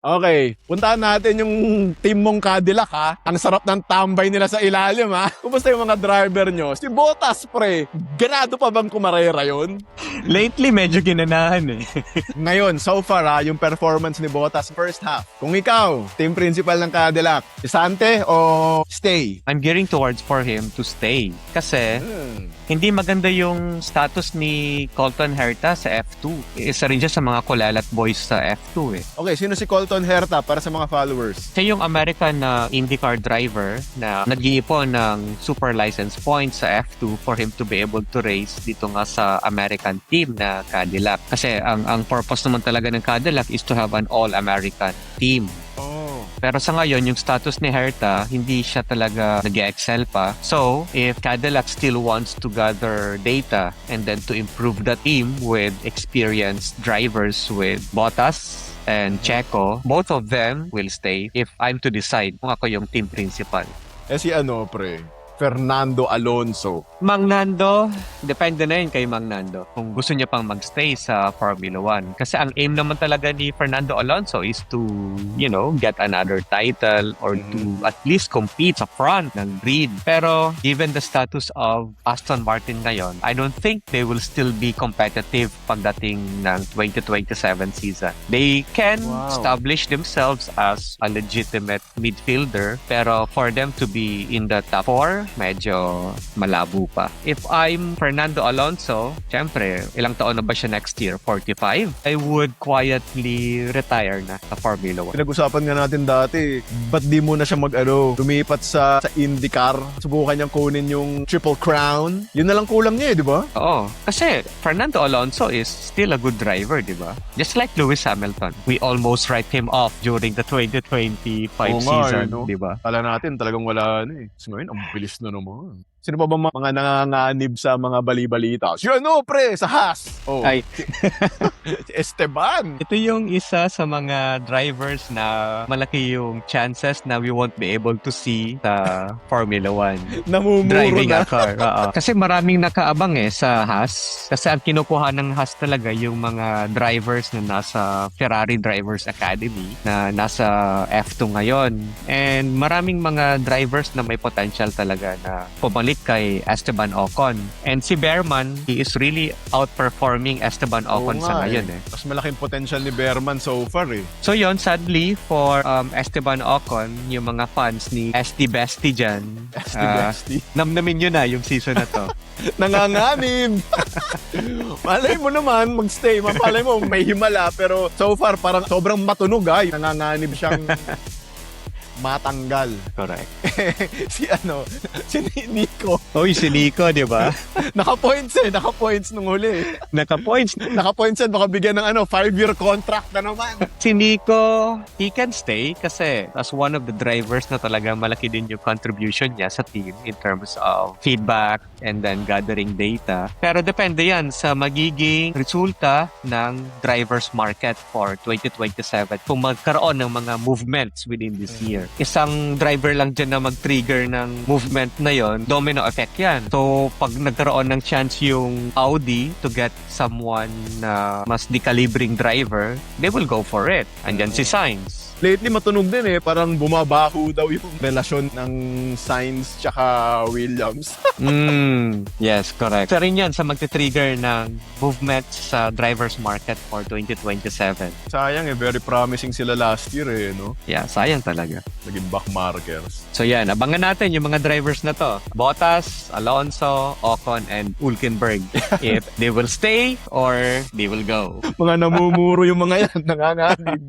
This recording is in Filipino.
Okay, puntahan natin yung team mong Cadillac ha. Ang sarap ng tambay nila sa ilalim ha. Kumusta yung mga driver nyo? Si Bottas pre, ganado pa bang kumarera yun? Lately, medyo ginanahan eh. Ngayon, so far ha, yung performance ni Bottas first half. Kung ikaw, team principal ng Cadillac, isante o stay? I'm gearing towards for him to stay. Kasi, hindi maganda yung status ni Colton Herta sa F2. Isa rin siya sa mga kulalat boys sa F2 eh. Okay, sino si Colton Herta para sa mga followers? Siya yung American na IndyCar driver na nag-iipon ng super license points sa F2 for him to be able to race dito nga sa American team na Cadillac. Kasi ang purpose naman talaga ng Cadillac is to have an all-American team. Oh. Pero sa ngayon, yung status ni Herta, hindi siya talaga nag-excel pa. So, if Cadillac still wants to gather data and then to improve the team with experienced drivers with Bottas and Checo, both of them will stay if I'm to decide kung ako yung team principal. Eh si ano pre? Fernando Alonso. Mang Nando, depende na yun kay Mang Nando kung gusto niya pang magstay sa Formula 1. Kasi ang aim naman talaga ni Fernando Alonso is to, get another title or to at least compete sa front ng grid. Pero given the status of Aston Martin ngayon, I don't think they will still be competitive pagdating ng 2027 season. They can establish themselves as a legitimate midfielder, pero for them to be in the top 4, medyo malabo pa. If I'm Fernando Alonso, syempre, ilang taon na ba siya next year? 45? I would quietly retire na sa Formula 1. Pinag-usapan nga natin dati, ba't di mo na siya lumipat sa IndyCar? Subukan niyang kunin yung Triple Crown. Yun na lang kulang niya di ba? Oo. Kasi Fernando Alonso is still a good driver, di ba? Just like Lewis Hamilton. We almost write him off during the 2025 season, di ba? Kala natin talagang wala na eh. So ngayon, ang bilis na naman. Sino pa ba mga nanganganib sa mga bali-balita? Si ano, pre, sa Haas. Oh. Ay. Si Esteban. Ito yung isa sa mga drivers na malaki yung chances na we won't be able to see sa Formula 1. Namumuro Driving na. a car. Kasi maraming nakaabang sa Haas. Kasi ang kinukuha ng Haas talaga yung mga drivers na nasa Ferrari Drivers Academy na nasa F2 ngayon. And maraming mga drivers na may potential talaga na pumalik kay Esteban Ocon. And si Behrman, he is really outperforming Esteban Ocon sa ngayon eh. Mas malaking potential ni Behrman so far eh. So yon, sadly for Esteban Ocon, yung mga fans ni SD Bestie dyan, Bestie. namnamin nyo na yung season na to. Nanganganib. Malay mo naman magstay. Malay mo may himala pero so far parang sobrang matunog ay. Nanganganib siyang matanggal. Correct. si Nico. Oy, si Nico, di ba? Naka-points nung huli. Naka-points. Naka-points baka bigyan ng 5-year contract na naman. Si Nico, he can stay kasi as one of the drivers na talaga malaki din yung contribution niya sa team in terms of feedback and then gathering data. Pero depende yan sa magiging resulta ng driver's market for 2027 kung magkaroon ng mga movements within this year. Isang driver lang dyan na mag-trigger ng movement na yon, domino effect yan. So, pag nagkaroon ng chance yung Audi to get someone na mas dekalibring driver, they will go for it. Andyan si Sainz. Lately matunog din eh, parang bumabaho daw yung relasyon ng Sainz tsaka Williams. Yes, correct. Isa rin yan sa magte-trigger ng movement sa driver's market for 2027. Sayang eh, very promising sila last year eh, no? Yeah, sayang talaga. Naging backmarkers. So yan, abangan natin yung mga drivers na to. Bottas, Alonso, Ocon, and Hülkenberg. If they will stay or they will go. Mga namumuro yung mga yan, nanganganib.